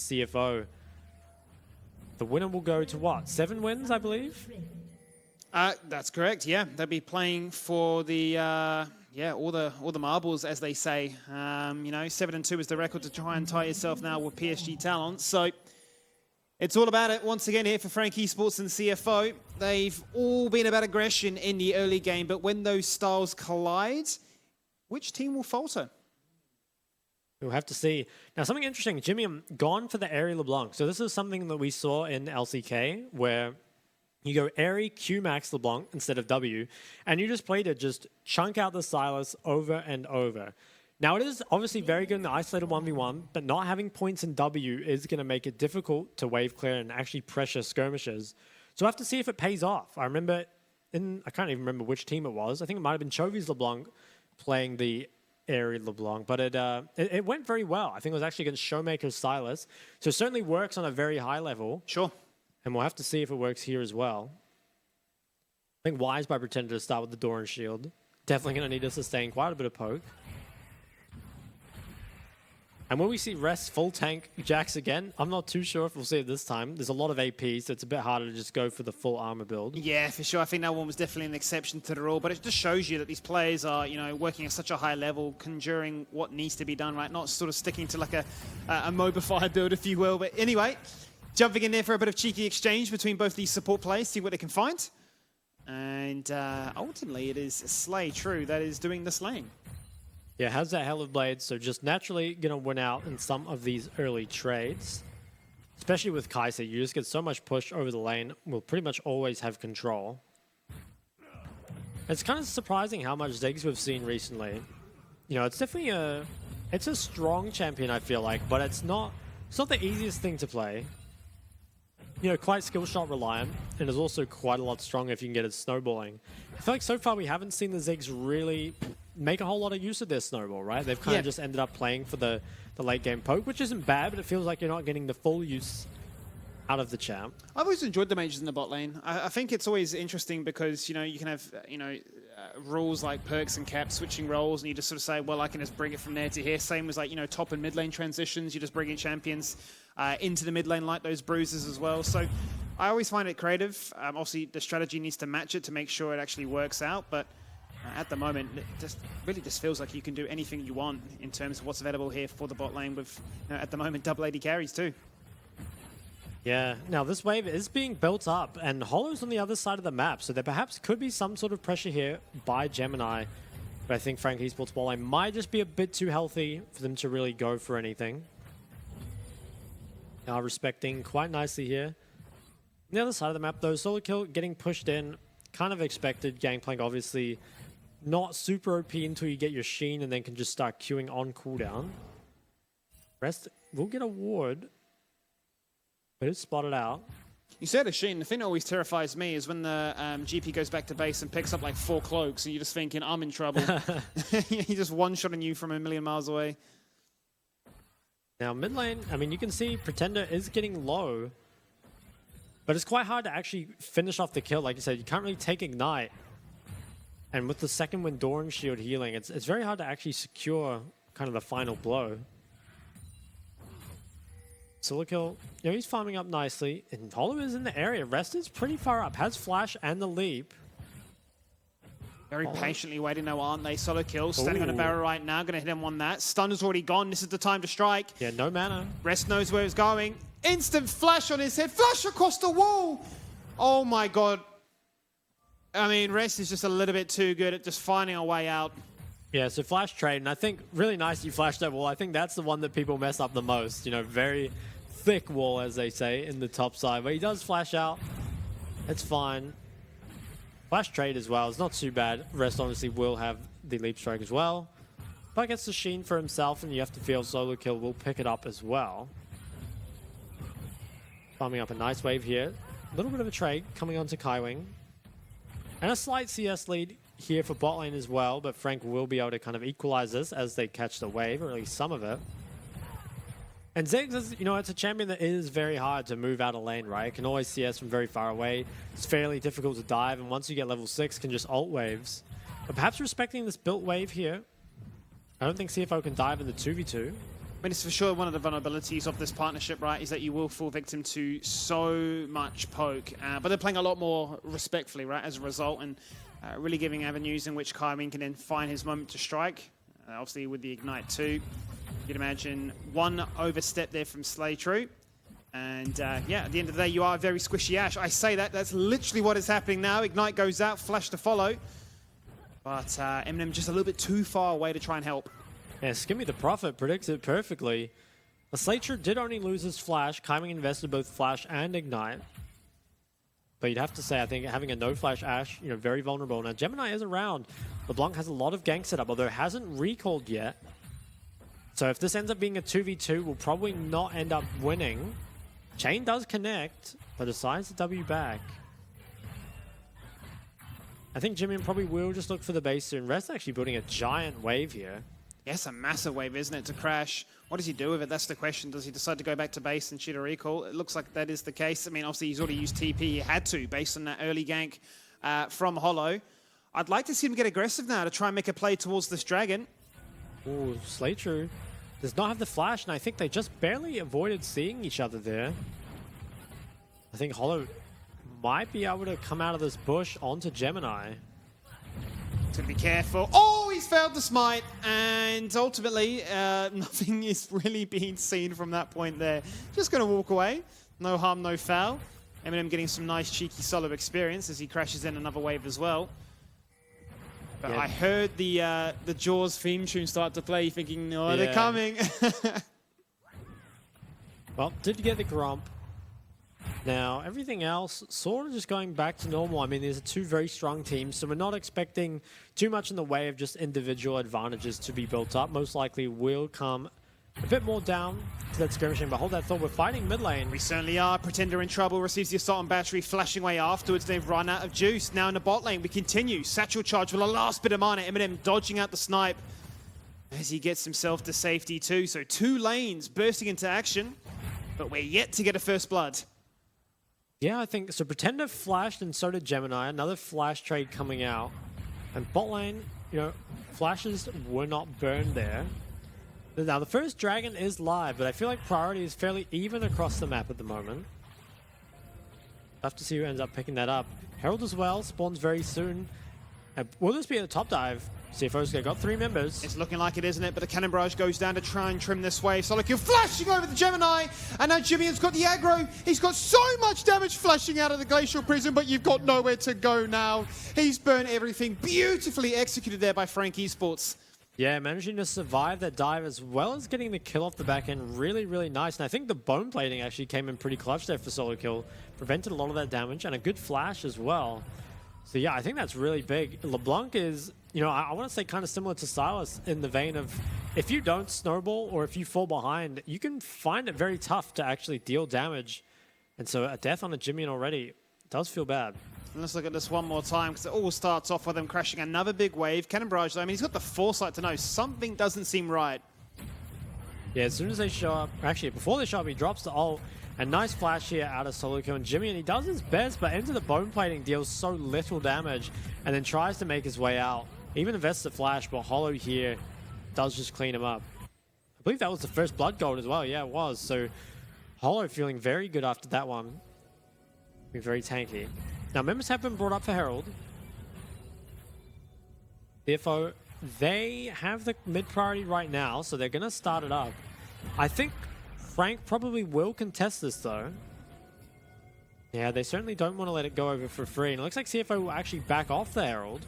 CFO. The winner will go to what? 7 wins, I believe? That's correct. Yeah, they'll be playing for the all the marbles, as they say. 7-2 is the record to try and tie yourself now with PSG talent. So it's all about it once again here for Frank Esports and CFO. They've all been about aggression in the early game, but when those styles collide, which team will falter? We'll have to see. Now, something interesting. Jimmy, I'm gone for the Airy LeBlanc. So this is something that we saw in LCK, where you go Airy, Q Max LeBlanc instead of W, and you just play to just chunk out the Silas over and over. Now, it is obviously very good in the isolated 1v1, but not having points in W is going to make it difficult to wave clear and actually pressure skirmishes. So we'll have to see if it pays off. I remember I can't even remember which team it was. I think it might have been Chovy's LeBlanc playing the Airy LeBlanc, but it went very well. I think it was actually against Showmaker's Silas. So it certainly works on a very high level. Sure. And we'll have to see if it works here as well. I think Wise by Pretender to start with the Doran Shield. Definitely going to need to sustain quite a bit of poke. And will we see Rest full tank Jax again? I'm not too sure if we'll see it this time. There's a lot of AP, so it's a bit harder to just go for the full armor build. Yeah, for sure. I think that one was definitely an exception to the rule, but it just shows you that these players are, working at such a high level, conjuring what needs to be done, right? Not sort of sticking to like a Mobify build, if you will. But anyway, jumping in there for a bit of cheeky exchange between both these support players, see what they can find. And ultimately, it is Slay, true, that is doing the slaying. Yeah, has that Hell of Blades, so just naturally going to win out in some of these early trades. Especially with Kai'Sa, you just get so much push over the lane, will pretty much always have control. It's kind of surprising how much Ziggs we've seen recently. It's definitely a strong champion, I feel like, but it's not the easiest thing to play. Quite skill shot reliant, and is also quite a lot stronger if you can get it snowballing. I feel like so far we haven't seen the Ziggs really make a whole lot of use of their snowball, right? They've kind of just ended up playing for the late game poke, which isn't bad, but it feels like you're not getting the full use out of the champ. I've always enjoyed the mages in the bot lane. I think it's always interesting because, you can have, rules like perks and caps, switching roles, and you just sort of say, well, I can just bring it from there to here. Same as like, top and mid lane transitions. You just bring in champions into the mid lane like those bruises as well. So I always find it creative. Obviously, the strategy needs to match it to make sure it actually works out, but at the moment, it just really feels like you can do anything you want in terms of what's available here for the bot lane with, at the moment, double AD carries too. Yeah, now this wave is being built up, and Hollow's on the other side of the map, so there perhaps could be some sort of pressure here by Gemini. But I think Frank Esports bot lane might just be a bit too healthy for them to really go for anything. Now respecting quite nicely here. On the other side of the map, though, solo kill getting pushed in, kind of expected. Gangplank obviously not super OP until you get your Sheen and then can just start queuing on cooldown. Rest will get a ward, but it's spotted out. You said a Sheen. The thing that always terrifies me is when the GP goes back to base and picks up like 4 cloaks and you're just thinking, I'm in trouble. He just one-shotting you from a million miles away. Now mid lane, I mean, you can see Pretender is getting low, but it's quite hard to actually finish off the kill. Like you said, you can't really take Ignite. And with the second wind Doran Shield healing, it's very hard to actually secure kind of the final blow. Solo kill, he's farming up nicely. And Hollow is in the area. Rest is pretty far up. Has Flash and the leap. Very patiently waiting now, aren't they? Solo kill, standing on a barrel right now. Going to hit him on that. Stun is already gone. This is the time to strike. Yeah, no mana. Rest knows where he's going. Instant flash on his head. Flash across the wall. Oh my god. I mean, Rest is just a little bit too good at just finding a way out. Yeah, so flash trade, and I think really nice you flashed that wall. I think that's the one that people mess up the most. Very thick wall, as they say, in the top side. But he does flash out. It's fine. Flash trade as well. It's not too bad. Rest obviously will have the leap strike as well. But gets the Sheen for himself, and you have to feel solo kill will pick it up as well. Farming up a nice wave here. A little bit of a trade coming onto Kaiwing. And a slight CS lead here for bot lane as well, but Frank will be able to kind of equalize this as they catch the wave, or at least some of it. And Ziggs is, it's a champion that is very hard to move out of lane, right? It can always CS from very far away. It's fairly difficult to dive, and once you get level 6, can just ult waves. But perhaps respecting this built wave here. I don't think CFO can dive in the 2v2. I mean, it's for sure one of the vulnerabilities of this partnership, right, is that you will fall victim to so much poke. But they're playing a lot more respectfully, right, as a result, and really giving avenues in which Kaimin can then find his moment to strike. Obviously, with the Ignite too. You'd imagine one overstep there from Slaytrue. And yeah, at the end of the day, you are a very squishy Ash. I say that, that's literally what is happening now. Ignite goes out, flash to follow. But Eminem just a little bit too far away to try and help. Yeah, Skimmy the Prophet predicts it perfectly. The Slaytrue did only lose his flash. Kaimin invested both flash and ignite. But you'd have to say, I think having a no-flash Ash, you know, very vulnerable. Now, Gemini is around. LeBlanc has a lot of gank set up, although hasn't recalled yet. So if this ends up being a 2v2, we'll probably not end up winning. Chain does connect, but decides to W back. I think Jimmy probably will just look for the base soon. Rest actually building a giant wave here. Yes, a massive wave, isn't it, to crash? What does he do with it? That's the question. Does he decide to go back to base and shoot a recall? It looks like that is the case. I mean, obviously, he's already used TP. He had to, based on that early gank from Hollow. I'd like to see him get aggressive now to try and make a play towards this dragon. Ooh, Slaytrue does not have the flash, and I think they just barely avoided seeing each other there. I think Hollow might be able to come out of this bush onto Gemini. To be careful. Oh, he's failed the smite, and ultimately, nothing is really being seen from that point there. Just going to walk away. No harm, no foul. Eminem getting some nice, cheeky solo experience as he crashes in another wave as well. But yeah. I heard the Jaws theme tune start to play, thinking, oh, they're coming. Well, did get the Grump. Now, everything else sort of just going back to normal. I mean, these are two very strong teams, so we're not expecting too much in the way of just individual advantages to be built up. Most likely will come a bit more down to that skirmishing, but hold that thought, we're fighting mid lane. We certainly are. Pretender in trouble, receives the assault on battery, flashing away afterwards. They've run out of juice. Now in the bot lane, we continue. Satchel charge with a last bit of mana. Eminem dodging out the snipe as he gets himself to safety too. So 2 lanes bursting into action, but we're yet to get a first blood. Yeah, I think so. Pretender flashed, and so did Gemini. Another flash trade coming out. And bot lane, you know, flashes were not burned there. Now, the first dragon is live, but I feel like priority is fairly even across the map at the moment. We'll have to see who ends up picking that up. Herald as well, spawns very soon. Will this be a top dive? CFO's got 3 members. It's looking like it, isn't it? But the cannon barrage goes down to try and trim this wave. Solo kill flashing over the Gemini. And now Jimmy has got the aggro. He's got so much damage flashing out of the Glacial Prison, but you've got nowhere to go now. He's burned everything. Beautifully executed there by Frank Esports. Yeah, managing to survive that dive as well as getting the kill off the back end. Really, really nice. And I think the bone plating actually came in pretty clutch there for solo kill. Prevented a lot of that damage and a good flash as well. So yeah, I think that's really big. LeBlanc is, you know, I want to say kind of similar to Silas in the vein of if you don't snowball or if you fall behind, you can find it very tough to actually deal damage. And so a death on a Jimmy already does feel bad. And let's look at this one more time because it all starts off with him crashing another big wave. Cannon barrage, though, I mean, he's got the foresight to know something doesn't seem right. Yeah, as soon as they show up, actually before they show up, he drops the ult. A nice flash here out of solo kill and Jimmy, and he does his best, but into the bone plating deals so little damage and then tries to make his way out. Even invests the flash, but Hollow here does just clean him up. I believe that was the first blood gold as well. Yeah, it was. So Hollow feeling very good after that one. Being very tanky. Now, members have been brought up for Herald. CFO, they have the mid priority right now, so they're going to start it up. I think Frank probably will contest this, though. Yeah, they certainly don't want to let it go over for free. And it looks like CFO will actually back off the Herald.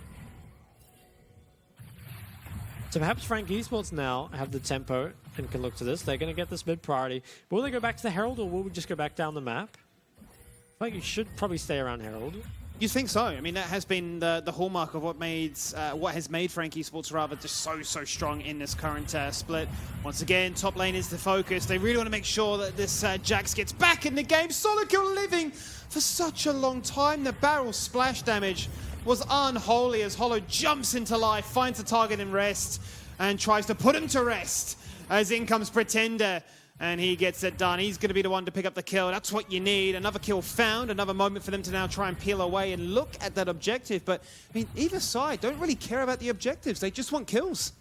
So perhaps Frank Esports now have the tempo and can look to this. They're going to get this mid priority. Will they go back to the Herald, or will we just go back down the map? I feel like you should probably stay around Herald. You think so? I mean, that has been the hallmark of what has made Frank Esports rather just so strong in this current split. Once again, top lane is the focus. They really want to make sure that this Jax gets back in the game. Solo kill living for such a long time. The barrel splash damage was unholy as Hollow jumps into life, finds a target in rest, and tries to put him to rest. As in comes Pretender. And he gets it done. He's going to be the one to pick up the kill. That's what you need. Another kill found. Another moment for them to now try and peel away and look at that objective. But, I mean, either side don't really care about the objectives. They just want kills.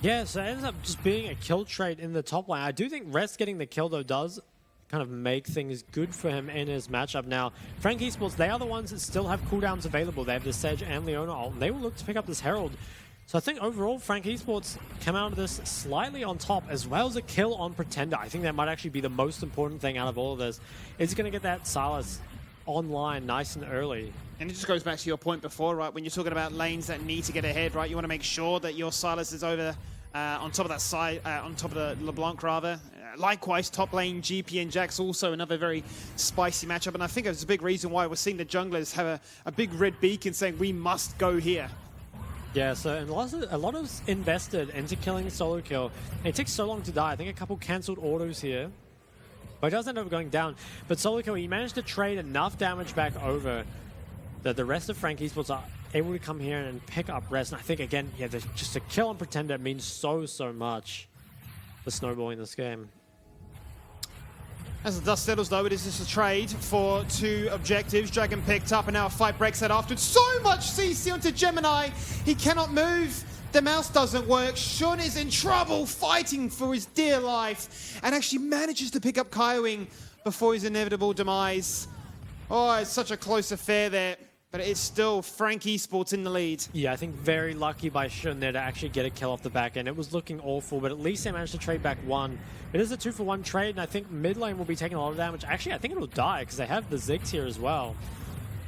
Yeah, so it ends up just being a kill trade in the top lane. I do think Rest getting the kill, though, does kind of make things good for him in his matchup. Now, Frank Esports, they are the ones that still have cooldowns available. They have the Sedge and Leona ult, and they will look to pick up this Herald. So I think overall, Frank Esports come out of this slightly on top, as well as a kill on Pretender. I think that might actually be the most important thing out of all of this. Is going to get that Silas online nice and early. And it just goes back to your point before, right? When you're talking about lanes that need to get ahead, right? You want to make sure that your Silas is over on top of that side, on top of the LeBlanc rather. Likewise, top lane GP and Jax also another very spicy matchup, and I think it's a big reason why we're seeing the junglers have a big red beacon saying we must go here. Yeah, so and a lot of invested into killing solo kill. It takes so long to die. I think a couple cancelled autos here, but it does end up going down. But solo kill, he managed to trade enough damage back over that the rest of Frank Esports are able to come here and pick up Rest. And I think again, yeah, just a kill on Pretender means so much for snowballing this game. As the dust settles, though, it is just a trade for 2 objectives. Dragon picked up, and now a fight breaks out afterwards. So much CC onto Gemini. He cannot move. The mouse doesn't work. Shun is in trouble, fighting for his dear life, and actually manages to pick up Kaiwing before his inevitable demise. Oh, it's such a close affair there, but it's still Frank Esports in the lead. Yeah, I think very lucky by Shun there to actually get a kill off the back end. It was looking awful, but at least they managed to trade back 1. It is a 2-for-1 trade, and I think mid lane will be taking a lot of damage. Actually, I think it'll die because they have the Ziggs here as well.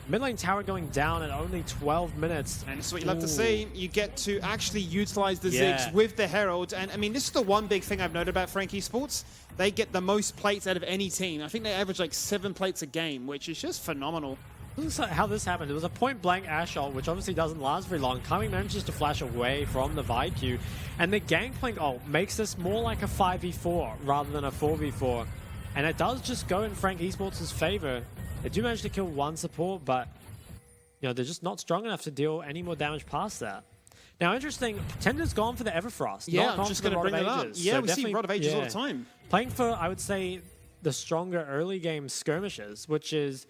Mid lane tower going down at only 12 minutes. And this is what you love to see. You get to actually utilize the Ziggs with the Herald. And I mean, this is the one big thing I've noted about Frank Esports. They get the most plates out of any team. I think they average like 7 plates a game, which is just phenomenal. This is how this happened. It was a point-blank Ashe ult, which obviously doesn't last very long. Kami manages to flash away from the VIQ, and the Gangplank ult makes this more like a 5v4 rather than a 4v4. And it does just go in Frank Esports' favor. They do manage to kill 1 support, but you know they're just not strong enough to deal any more damage past that. Now, interesting, Pretender's gone for the Everfrost. Yeah, I'm just going to bring that up. Yeah, so we see Rod of Ages all the time. Playing for, I would say, the stronger early game skirmishes, which is...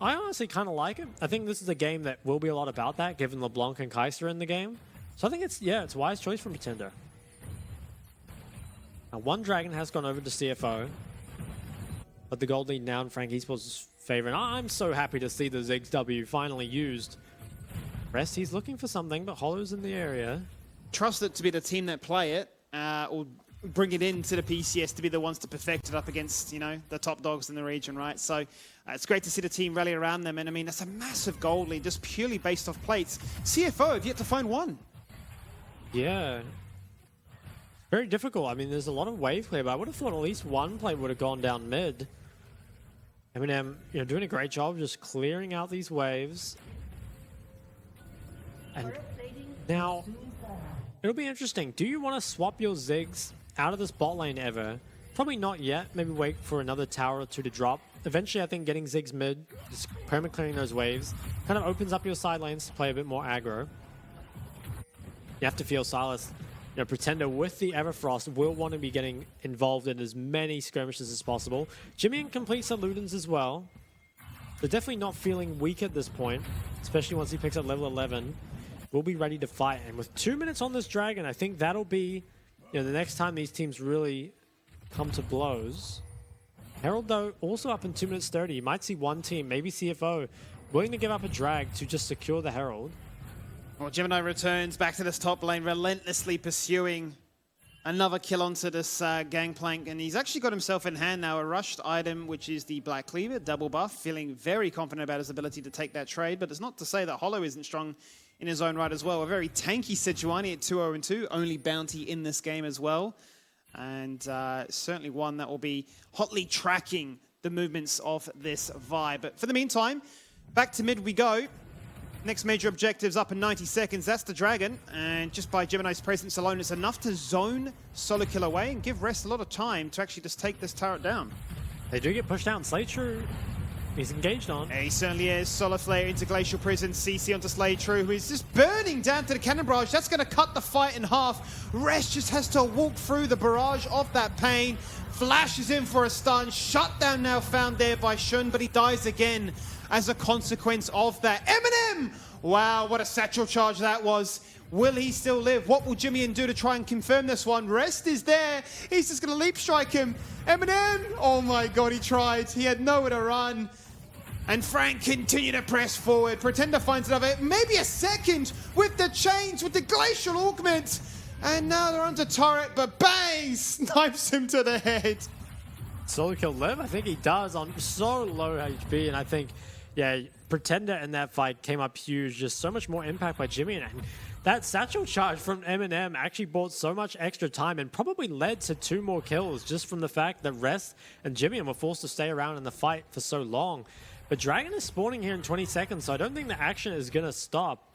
I honestly kind of like it. I think this is a game that will be a lot about that, given LeBlanc and Kaiser in the game. So I think it's a wise choice from Pretender. Now, 1 Dragon has gone over to CFO, but the gold lead now in Frank Esports' favor. And I'm so happy to see the Ziggs W finally used. Rest, he's looking for something, but Hollow's in the area. Trust it to be the team that play it, or bring it into the PCS to be the ones to perfect it up against, you know, the top dogs in the region, right? So it's great to see the team rally around them. And I mean, that's a massive gold lead just purely based off plates. CFO have yet to find 1. Yeah. Very difficult. I mean, there's a lot of wave clear, but I would have thought at least 1 plate would have gone down mid. Eminem, you know, doing a great job just clearing out these waves. And now, it'll be interesting. Do you want to swap your Ziggs out of this bot lane ever? Probably not yet. Maybe wait for another tower or 2 to drop. Eventually, I think getting Ziggs mid, just perma-clearing those waves, kind of opens up your side lanes to play a bit more aggro. You have to feel Silas, you know, Pretender with the Everfrost will want to be getting involved in as many skirmishes as possible. Jimmy completes the Ludens as well. They're definitely not feeling weak at this point, especially once he picks up level 11. We'll be ready to fight. And with 2 minutes on this Dragon, I think that'll be, you know, the next time these teams really come to blows. Herald, though, also up in 2 minutes 30. You might see 1 team, maybe CFO, willing to give up a drag to just secure the Herald. Well, Gemini returns back to this top lane, relentlessly pursuing another kill onto this Gangplank. And he's actually got himself in hand now, a rushed item, which is the Black Cleaver, double buff. Feeling very confident about his ability to take that trade. But it's not to say that Hollow isn't strong in his own right as well. A very tanky Sejuani at 2-0-2, only bounty in this game as well. And certainly one that will be hotly tracking the movements of this vibe. But for the meantime, back to mid we go. Next major objective's up in 90 seconds. That's the Dragon. And just by Gemini's presence alone, it's enough to zone solo kill away and give Rest a lot of time to actually just take this turret down. They do get pushed down. Slaytrue, he's engaged on. He certainly is. Solar Flare into Glacial Prison. CC onto Slaytrue, who is just burning down to the cannon barrage. That's going to cut the fight in half. Rest just has to walk through the barrage of that pain. Flashes in for a stun. Shutdown now found there by Shun, but he dies again as a consequence of that. Eminem! Wow, what a satchel charge that was. Will he still live? What will Jimmy do to try and confirm this one? Rest is there. He's just going to leap strike him. Eminem, oh my god, he tried. He had nowhere to run. And Frank continued to press forward. Pretender finds another, maybe a second, with the chains, with the glacial augment. And now they're under turret, but bang! Snipes him to the head. Solo kill live? I think he does on so low HP, and I think, yeah, Pretender in that fight came up huge. Just so much more impact by Jimmy, and that satchel charge from Eminem actually bought so much extra time and probably led to 2 more kills just from the fact that Rest and Jimmy were forced to stay around in the fight for so long. But Dragon is spawning here in 20 seconds, so I don't think the action is going to stop.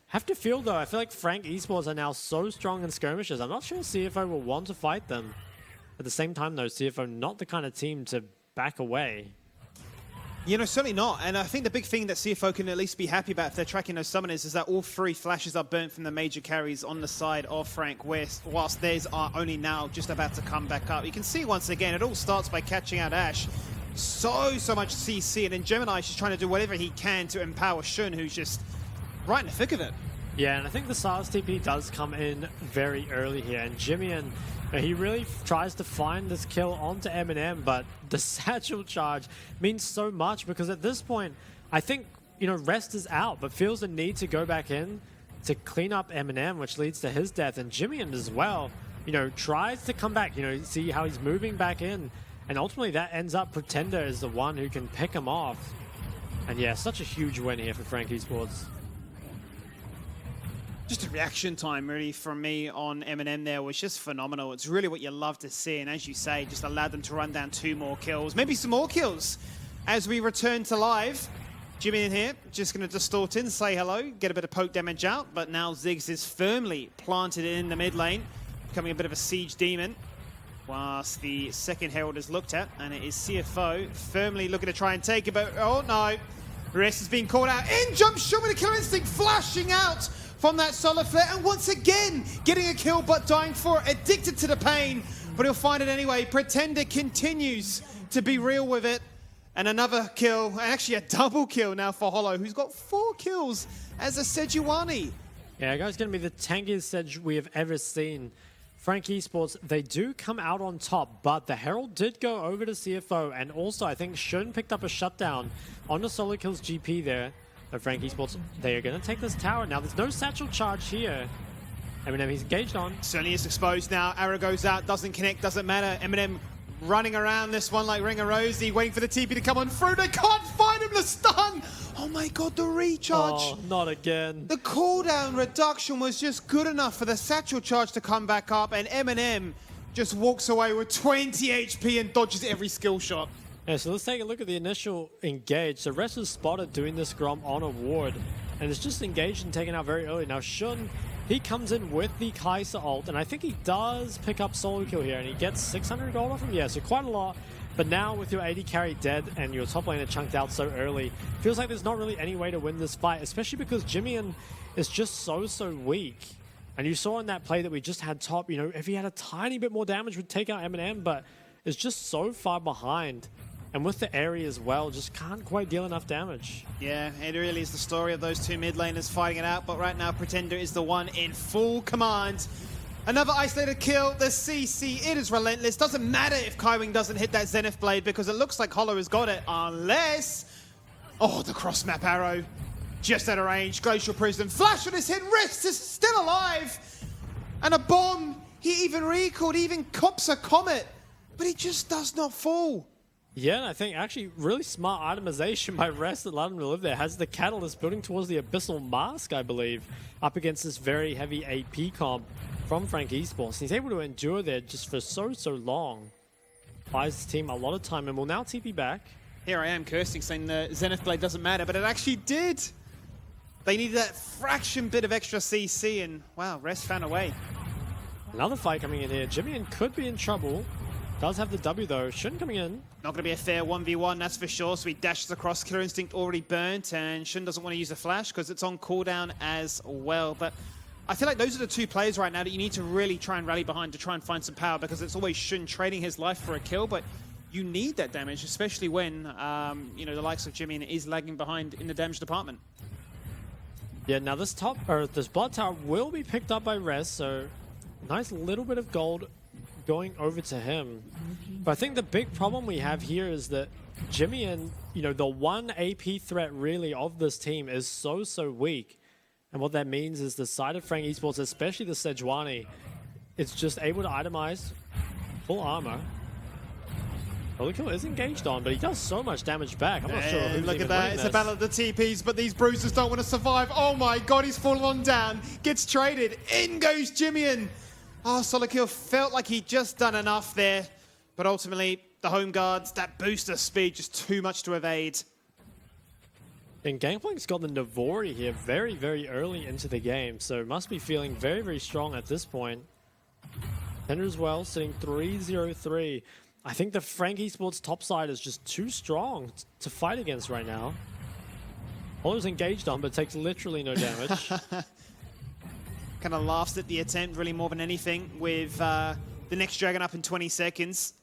Have to feel, though, I feel like Frank Esports are now so strong in skirmishes. I'm not sure CFO will want to fight them. At the same time, though, CFO not the kind of team to back away. You know, certainly not. And I think the big thing that CFO can at least be happy about if they're tracking those summoners is that all 3 flashes are burnt from the major carries on the side of Frank West, whilst theirs are only now just about to come back up. You can see once again, it all starts by catching out Ash. So much CC, and then Gemini is just trying to do whatever he can to empower Shun, who's just right in the thick of it. Yeah, and I think the SARS TP does come in very early here, and Jimmy and he really tries to find this kill onto Eminem, but the satchel charge means so much because at this point, I think, you know, Rest is out, but feels the need to go back in to clean up Eminem, which leads to his death, and Jimmy as well, you know, tries to come back, you know, see how he's moving back in, and ultimately that ends up Pretender is the one who can pick him off. And yeah, such a huge win here for Frank Esports. Just a reaction time, really, from me on Eminem there was just phenomenal. It's really what you love to see, and as you say, just allowed them to run down 2 more kills, maybe some more kills as we return to live. Jimmy in here, just going to distort in, say hello, get a bit of poke damage out, but now Ziggs is firmly planted in the mid lane, becoming a bit of a siege demon, whilst the second Herald is looked at, and it is CFO firmly looking to try and take it, but oh no, Rest is being called out. In jump Shun with a killer instinct, flashing out from that solar flare, and once again getting a kill but dying for it, addicted to the pain, but he'll find it anyway. Pretender continues to be real with it, and another kill, and actually a double kill now for Hollow, who's got 4 kills as a Sejuani. Yeah, guys, going to be the tankiest Sedge we have ever seen. Frank Esports, they do come out on top, but the Herald did go over to CFO, and also I think Shun picked up a shutdown on the solo kills GP there. But Frank Esports, they are going to take this tower now. There's no satchel charge here. Eminem, he's engaged on. Certainly is exposed now. Arrow goes out, doesn't connect, doesn't matter. Eminem running around this one like Ring of Rosie, waiting for the TP to come on through. They can't find him, the stun! Oh my god, the recharge. Oh, not again. The cooldown reduction was just good enough for the satchel charge to come back up, and Eminem just walks away with 20 HP and dodges every skill shot. Yeah, so let's take a look at the initial engage. So Rest is spotted doing this Grom on a ward, and it's just engaged and taken out very early. Now Shun, he comes in with the Kai'Sa ult, and I think he does pick up solo kill here, and he gets 600 gold off him. Yeah, so quite a lot. But now with your AD carry dead and your top laner chunked out so early, feels like there's not really any way to win this fight, especially because Jimmy is just so weak. And you saw in that play that we just had top, you know, if he had a tiny bit more damage, would take out Eminem, but is just so far behind. And with the area as well, just can't quite deal enough damage. Yeah, it really is the story of those 2 mid laners fighting it out, but right now Pretender is the one in full command. Another isolated kill, the CC, it is relentless. Doesn't matter if Kaiwing doesn't hit that Zenith Blade because it looks like Hollow has got it, unless... Oh, the cross map arrow. Just out of range, Glacial Prism, flash on his head, Rest is still alive! And a bomb, he even recalled, he even cops a comet, but he just does not fall. Yeah, and I think actually really smart itemization by Rest that allowed him to live there. Has the Catalyst building towards the Abyssal Mask, I believe, up against this very heavy AP comp from Frank Esports. He's able to endure there just for so long. Buys his team a lot of time and will now TP back. Here I am cursing, saying the Zenith Blade doesn't matter, but it actually did. They needed that fraction bit of extra CC, and wow, Rest found a way. Another fight coming in here. Jimmy could be in trouble. Does have the W though. Shun coming in. Not going to be a fair 1v1, that's for sure. So he dashes across. Killer Instinct already burnt, and Shun doesn't want to use the flash because it's on cooldown as well. But I feel like those are the 2 players right now that you need to really try and rally behind to try and find some power, because it's always Shun trading his life for a kill, but you need that damage, especially when you know, the likes of Jimmy is lagging behind in the damage department. Yeah, now this this blood tower will be picked up by Rez, so nice little bit of gold going over to him. But I think the big problem we have here is that Jimmy and, you know, the one AP threat really of this team is so weak. And what that means is the side of Frank Esports, especially the Sejuani, it's just able to itemize full armor. Lolclips is engaged on, but he does so much damage back. I'm not sure who's look even at that. winning It's this. a battle of the TPs, but these bruisers don't want to survive. Oh my god, he's fallen on down. Gets traded. In goes Jimmy. Oh, Lolclips felt like he'd just done enough there. But ultimately, the home guards, that booster speed, just too much to evade. And Gangplank's got the Navori here very early into the game, so must be feeling very strong at this point. Tender as well, sitting 3-0-3. I think the Frank Esports top side is just too strong to fight against right now. Oliver's engaged on, but takes literally no damage. Kind of laughs at the attempt, really more than anything, with the next dragon up in 20 seconds.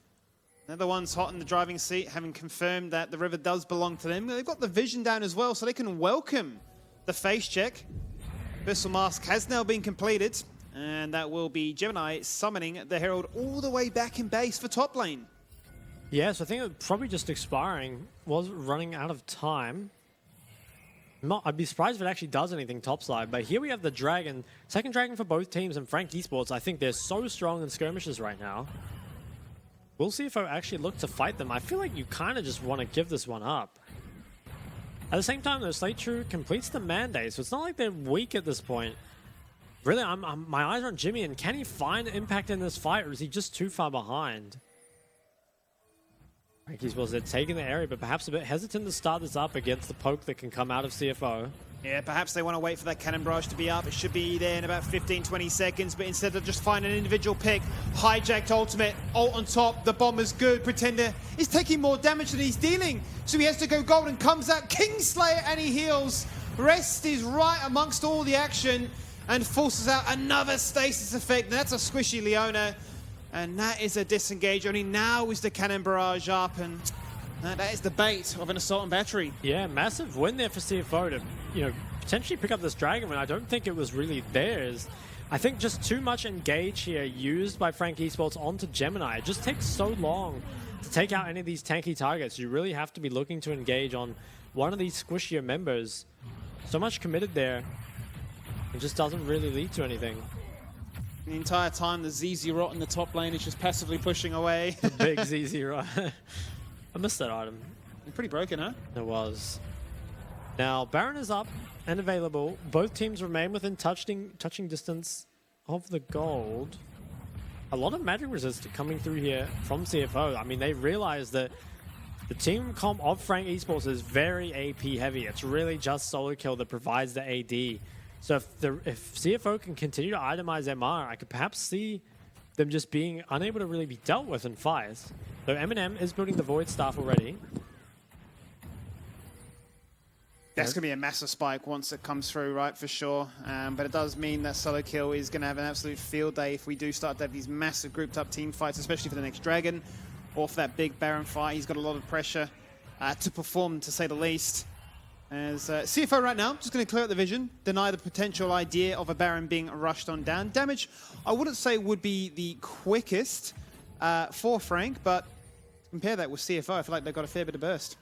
They're the ones hot in the driving seat, having confirmed that the river does belong to them. They've got the vision down as well, so they can welcome the face check. Vessel Mask has now been completed, and that will be Gemini summoning the Herald all the way back in base for top lane. Yes, I think it was probably just expiring. Was running out of time. I'd be surprised if it actually does anything topside, but here we have the Dragon. Second Dragon for both teams, and Frank Esports, I think they're so strong in skirmishes right now. We'll see if I actually look to fight them. I feel like you kind of just want to give this one up. At the same time, though, Slate True completes the mandate, so it's not like they're weak at this point. Really, my eyes are on Jimmy, and can he find impact in this fight, or is he just too far behind? Frank Esports, they're taking the area, but perhaps a bit hesitant to start this up against the poke that can come out of CFO. Yeah, perhaps they want to wait for that cannon barrage to be up. It should be there in about 15-20 seconds, but instead of just finding an individual pick, hijacked ultimate, ult on top, the bomb is good. Pretender is taking more damage than he's dealing, so he has to go gold and comes out Kingslayer and he heals. Rest is right amongst all the action and forces out another stasis effect. And that's a squishy Leona, and that is a disengage. Only now is the cannon barrage up, and that is the bait of an assault and battery. Yeah, massive win there for CFO to, you know, potentially pick up this Dragon when I don't think it was really theirs. I think just too much engage here used by Frank Esports onto Gemini. It just takes so long to take out any of these tanky targets. You really have to be looking to engage on one of these squishier members. So much committed there. It just doesn't really lead to anything. The entire time, the ZZ Rot in the top lane is just passively pushing away. The big ZZ Rot. I missed that item. Pretty broken, huh? It was. Now, Baron is up and available. Both teams remain within touching distance of the gold. A lot of magic resist coming through here from CFO. I mean, they realize that the team comp of Frank Esports is very AP heavy. It's really just solo kill that provides the AD. So if CFO can continue to itemize MR, I could perhaps see them just being unable to really be dealt with in fights. So Eminem is building the Void Staff already. That's going to be a massive spike once it comes through, right, for sure. But it does mean that solo kill is going to have an absolute field day if we do start to have these massive grouped up team fights, especially for the next Dragon or for that big Baron fight. He's got a lot of pressure to perform, to say the least. As CFO right now, just going to clear out the vision, deny the potential idea of a Baron being rushed on down. Damage, I wouldn't say would be the quickest for Frank, but compare that with CFO, I feel like they've got a fair bit of burst.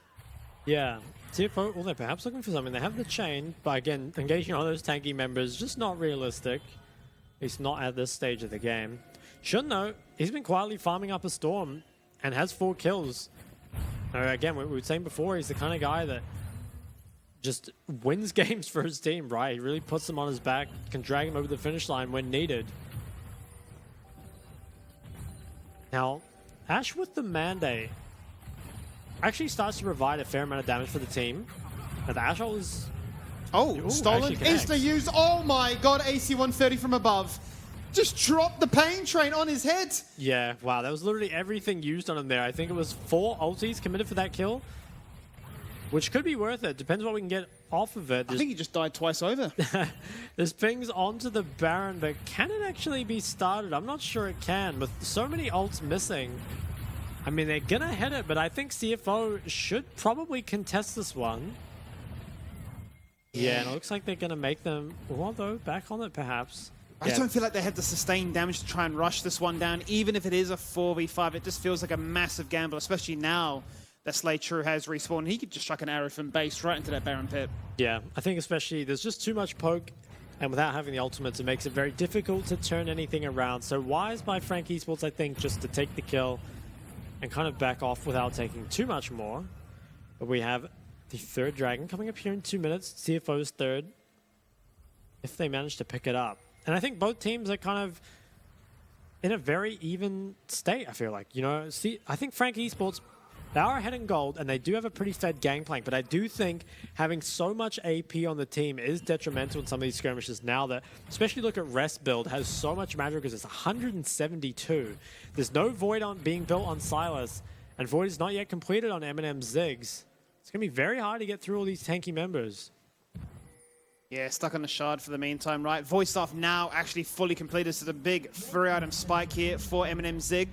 Yeah, CFO, well, they're perhaps looking for something. They have the chain, but again, engaging on those tanky members, just not realistic. At least not at this stage of the game. Should know, he's been quietly farming up a Storm and has 4 kills. Again, we were saying before, he's the kind of guy that just wins games for his team, right? He really puts them on his back, can drag him over the finish line when needed. Now, Ash with the Mandate actually starts to provide a fair amount of damage for the team. Now the Ash ult is... Oh, stolen, insta-used. Oh my god, AC 130 from above. Just dropped the pain train on his head. Yeah, wow, that was literally everything used on him there. I think it was 4 ultis committed for that kill, which could be worth it. Depends what we can get off of it. I think he just died twice over. There's pings onto the Baron, but can it actually be started? I'm not sure it can. With so many ults missing, I mean, they're going to hit it, but I think CFO should probably contest this one. Yeah, and it looks like they're going to make them, well, though, back on it perhaps. I just don't feel like they have the sustained damage to try and rush this one down. Even if it is a 4v5, it just feels like a massive gamble, especially now that Slay True has respawned. He could just chuck an arrow from base right into that Baron pit. Yeah, I think especially there's just too much poke, and without having the ultimates, it makes it very difficult to turn anything around. So wise by Frank Esports, I think, just to take the kill and kind of back off without taking too much more. But we have the third dragon coming up here in 2 minutes. CFO's third, if they manage to pick it up. And I think both teams are kind of in a very even state, I feel like. You know, see, I think Frank Esports, they are ahead in gold, and they do have a pretty fed gangplank, but I do think having so much AP on the team is detrimental in some of these skirmishes now that, especially look at Rest build, has so much magic because it's 172. There's no Void on being built on Silas, and Void is not yet completed on Eminem Ziggs. It's going to be very hard to get through all these tanky members. Yeah, stuck on the shard for the meantime, right? Void Staff now actually fully completed, so the big 3-item spike here for Eminem Zig.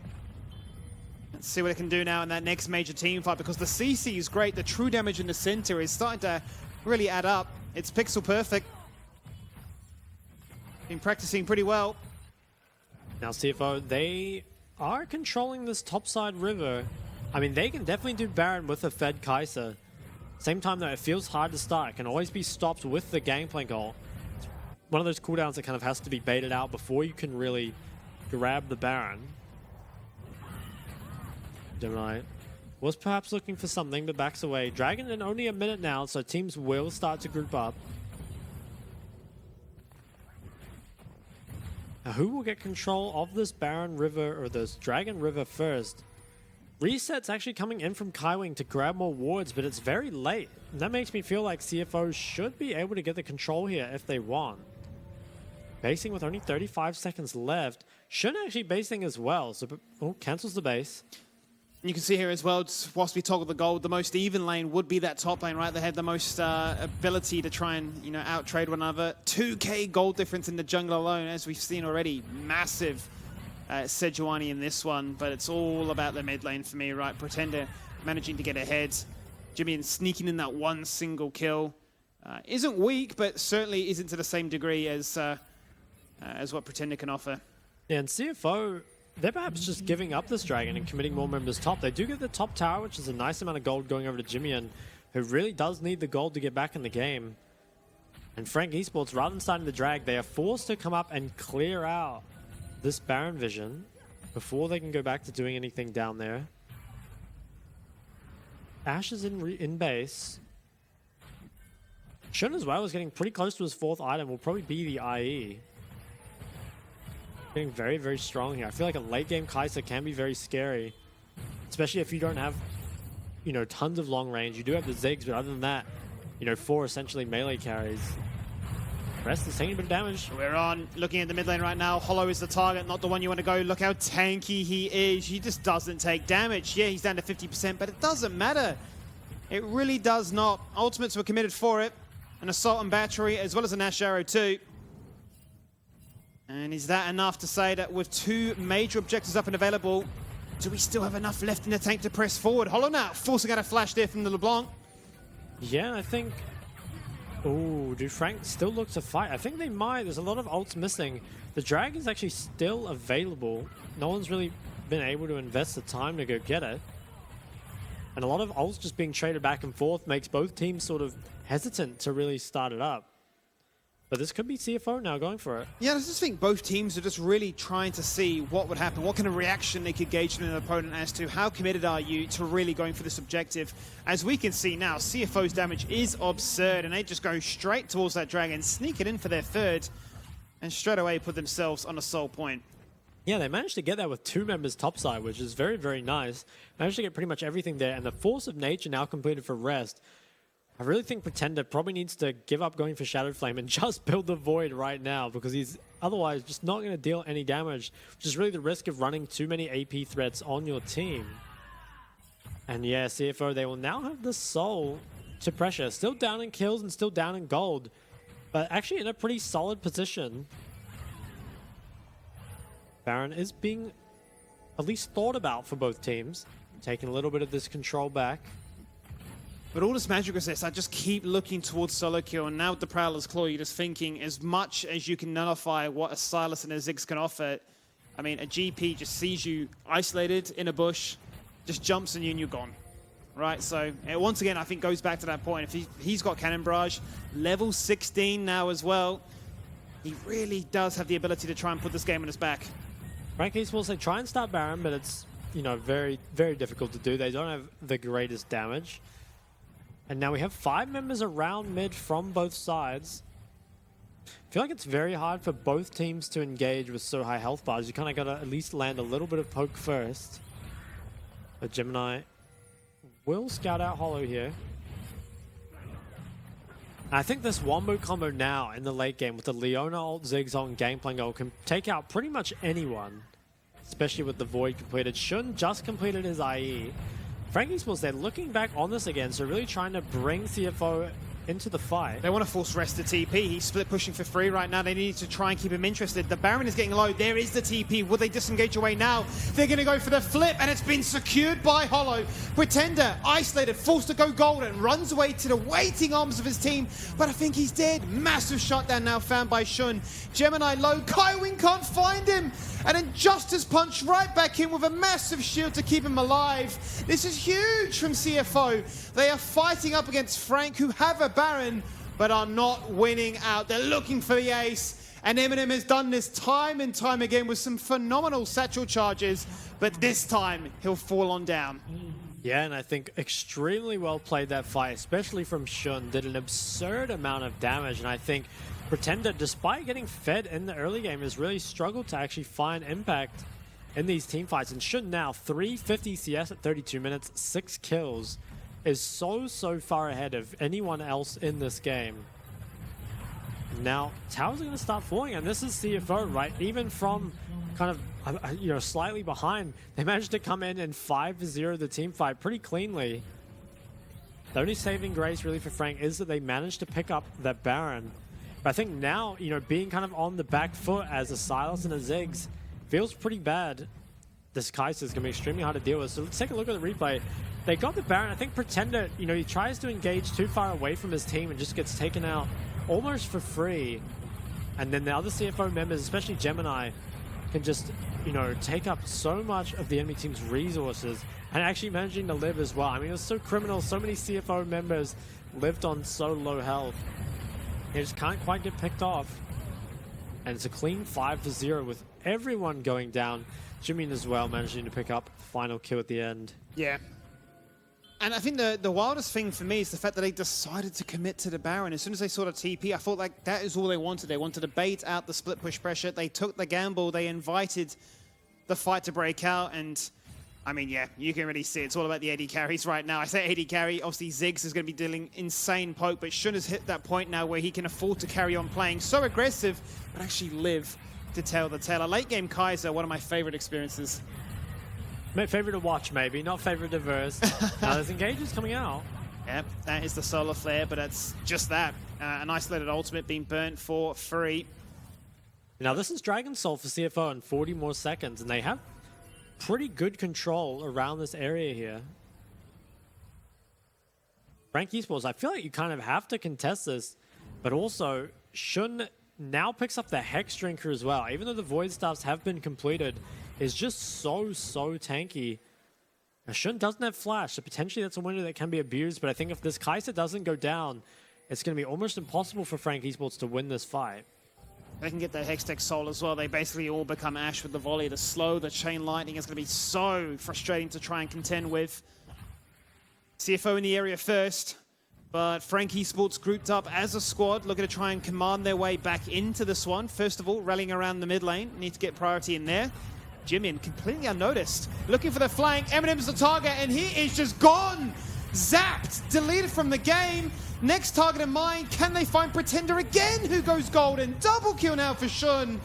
Let's see what it can do now in that next major team fight, because the CC is great. The true damage in the center is starting to really add up. It's pixel perfect. Been practicing pretty well. Now CFO, they are controlling this topside river. I mean, they can definitely do Baron with a fed Kai'Sa. Same time though, it feels hard to start. It can always be stopped with the gangplank ult. It's one of those cooldowns that kind of has to be baited out before you can really grab the Baron. Gemini was perhaps looking for something, but backs away. Dragon in only a minute now, so teams will start to group up. Now, who will get control of this Baron River or this Dragon River first? Reset's actually coming in from Kaiwing to grab more wards, but it's very late. And that makes me feel like CFO should be able to get the control here if they want. Basing with only 35 seconds left. Should actually basing as well, so cancels the base. You can see here as well, whilst we toggle the gold, the most even lane would be that top lane, right? They had the most ability to try and, you know, out-trade one another. 2k gold difference in the jungle alone, as we've seen already. Massive Sejuani in this one, but it's all about the mid lane for me, right? Pretender managing to get ahead. Jimmy sneaking in that one single kill. Isn't weak, but certainly isn't to the same degree as what Pretender can offer. Yeah, and CFO, they're perhaps just giving up this dragon and committing more members top. They do get the top tower, which is a nice amount of gold going over to Jimmy, who really does need the gold to get back in the game. And Frank Esports, rather than starting the drag, they are forced to come up and clear out this Baron vision before they can go back to doing anything down there. Ash is in base. Shun as well is getting pretty close to his fourth item. Will probably be the IE. Getting very, very strong here. I feel like a late game Kai'Sa can be very scary, especially if you don't have, you know, tons of long range. You do have the Ziggs, but other than that, you know, 4 essentially melee carries. Rest is taking a bit of damage. We're on, looking at the mid lane right now. Hollow is the target, not the one you want to go. Look how tanky he is. He just doesn't take damage. Yeah, he's down to 50%, but it doesn't matter. It really does not. Ultimates were committed for it. An Assault and Battery, as well as an Ash Arrow too. And is that enough to say that with 2 major objectives up and available, do we still have enough left in the tank to press forward? Hollow now, forcing out a flash there from the LeBlanc. Yeah, I think... Oh, do Frank still look to fight? I think they might. There's a lot of ults missing. The Dragon's actually still available. No one's really been able to invest the time to go get it. And a lot of ults just being traded back and forth makes both teams sort of hesitant to really start it up. But this could be CFO now going for it. Yeah, I just think both teams are just really trying to see what would happen, what kind of reaction they could gauge from an opponent as to how committed are you to really going for this objective. As we can see now, CFO's damage is absurd, and they just go straight towards that dragon, sneak it in for their third, and straight away put themselves on a soul point. Yeah, they managed to get that with 2 members topside, which is very, very nice. Managed to get pretty much everything there, and the Force of Nature now completed for Rest. I really think Pretender probably needs to give up going for Shadow Flame and just build the Void right now, because he's otherwise just not going to deal any damage, which is really the risk of running too many AP threats on your team. And yeah, CFO, they will now have the Soul to pressure. Still down in kills and still down in gold, but actually in a pretty solid position. Baron is being at least thought about for both teams, taking a little bit of this control back. But all this magic resist, I just keep looking towards solo kill, and now with the Prowler's Claw, you're just thinking, as much as you can nullify what a Silas and a Ziggs can offer, I mean, a GP just sees you isolated in a bush, just jumps on you and you're gone. Right, so once again, I think goes back to that point. If he's got Cannon Barrage, level 16 now as well, he really does have the ability to try and put this game on his back. Frank Esports, they try and start Baron, but it's, you know, very, very difficult to do. They don't have the greatest damage. And now we have 5 members around mid from both sides. I feel like it's very hard for both teams to engage with so high health bars. You kind of got to at least land a little bit of poke first. But Gemini will scout out Hollow here. I think this Wombo combo now in the late game with the Leona ult, Ziggs on Gangplank ult can take out pretty much anyone, especially with the Void completed. Shun just completed his IE. Frank Esports, they're looking back on this again, so really trying to bring CFO into the fight. They want to force rest the TP. He's split pushing for free right now. They need to try and keep him interested. The Baron is getting low. There is the TP. Will they disengage away now? They're going to go for the flip, and it's been secured by Hollow. Pretender, isolated, forced to go golden, runs away to the waiting arms of his team, but I think he's dead. Massive shutdown now found by Shun. Gemini low. Kaiwing can't find him. And then Justice punch right back in with a massive shield to keep him alive. This is huge from CFO. They are fighting up against Frank, who have a Baron, but are not winning out. They're looking for the ace. And Eminem has done this time and time again with some phenomenal satchel charges, but this time he'll fall on down. Yeah, and I think extremely well played that fight, especially from Shun. Did an absurd amount of damage, and I think Pretender, despite getting fed in the early game, has really struggled to actually find impact in these team fights. And Shun now, 350 CS at 32 minutes, 6 kills, is so far ahead of anyone else in this game. Now, towers are going to start falling, and this is CFO, right? Even from kind of, you know, slightly behind, they managed to come in and 5-0 the team fight pretty cleanly. The only saving grace really for Frank is that they managed to pick up that Baron. But I think now, you know, being kind of on the back foot as a Silas and a Ziggs feels pretty bad. This Kai'Sa is going to be extremely hard to deal with. So let's take a look at the replay. They got the Baron. I think Pretender, you know, he tries to engage too far away from his team and just gets taken out almost for free. And then the other CFO members, especially Gemini, can just, you know, take up so much of the enemy team's resources and actually managing to live as well. I mean, it was so criminal. So many CFO members lived on so low health. They just can't quite get picked off. And it's a clean 5-0 with everyone going down. Jimin as well managing to pick up final kill at the end. Yeah. And I think the wildest thing for me is the fact that they decided to commit to the Baron. As soon as they saw the TP, I thought like that is all they wanted. They wanted to bait out the split push pressure. They took the gamble. They invited the fight to break out. And I mean, yeah, you can really see it's all about the AD carries right now. I say AD carry, obviously Ziggs is going to be dealing insane poke, but Shun has hit that point now where he can afford to carry on playing so aggressive, but actually live to tell the tale. A late game Kai'Sa, one of my favorite experiences. Favorite to watch, maybe, not favorite to verse. Now there's engages coming out. Yep, that is the solar flare, but it's just that. An isolated ultimate being burnt for free. Now this is Dragon Soul for CFO in 40 more seconds, and they have pretty good control around this area here. Frank Esports, I feel like you kind of have to contest this, but also Shun now picks up the Hex Drinker as well. Even though the Void Staffs have been completed, is just so tanky. Now, Shun doesn't have Flash, so potentially that's a window that can be abused, but I think if this Kai'Sa doesn't go down, it's going to be almost impossible for Frank Esports to win this fight. They can get that Hextech Soul as well. They basically all become Ash with the volley. The slow, the chain lightning is going to be so frustrating to try and contend with. CFO in the area first, but Frank Esports grouped up as a squad, looking to try and command their way back into this one. First of all, rallying around the mid lane. Need to get priority in there. Jimin completely unnoticed. Looking for the flank. Eminem's the target, and he is just gone. Zapped, deleted from the game. Next target in mind, can they find Pretender again, who goes golden? Double kill now for Shun.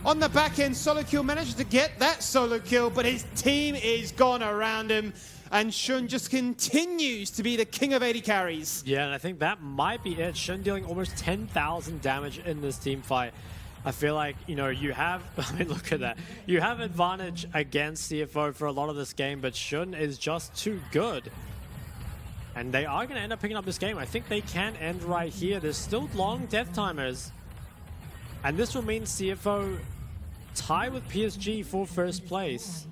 On the back end, solo kill manages to get that solo kill, but his team is gone around him. And Shun just continues to be the king of 80 carries. Yeah, and I think that might be it. Shun dealing almost 10,000 damage in this team fight. I feel like, you know, you have, I mean, look at that. You have advantage against CFO for a lot of this game, but Shun is just too good. And they are going to end up picking up this game. I think they can end right here. There's still long death timers. And this will mean CFO tie with PSG for first place.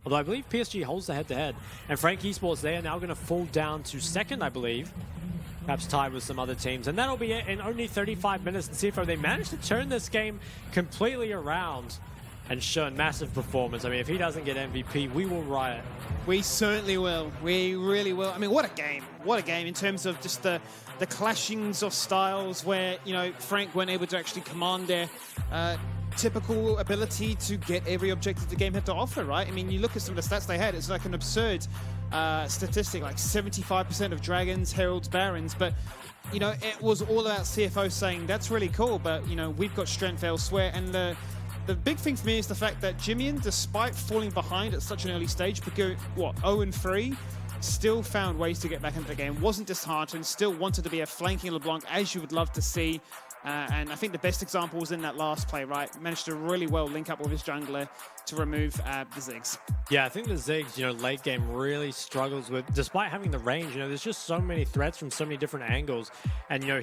Although I believe PSG holds the head-to-head. And Frank Esports, they are now going to fall down to second, I believe. Perhaps tied with some other teams. And that'll be it in only 35 minutes. And CFO, they managed to turn this game completely around and show a massive performance. I mean, if he doesn't get MVP, we will riot. We certainly will. We really will. I mean, what a game. What a game in terms of just the clashings of styles where, you know, Frank weren't able to actually command their typical ability to get every objective the game had to offer, right? I mean, you look at some of the stats they had, it's like an absurd statistic, like 75% of Dragons, Heralds, Barons, but you know, it was all about CFO saying, that's really cool, but you know, we've got strength elsewhere. And the big thing for me is the fact that Jimian, despite falling behind at such an early stage, because what, 0-3, still found ways to get back into the game, wasn't disheartened, still wanted to be a flanking LeBlanc as you would love to see. And I think the best example was in that last play, right? Managed to really well link up with his jungler to remove the Ziggs. Yeah, I think the Ziggs, you know, late game really struggles with, despite having the range, you know, there's just so many threats from so many different angles. And, you know,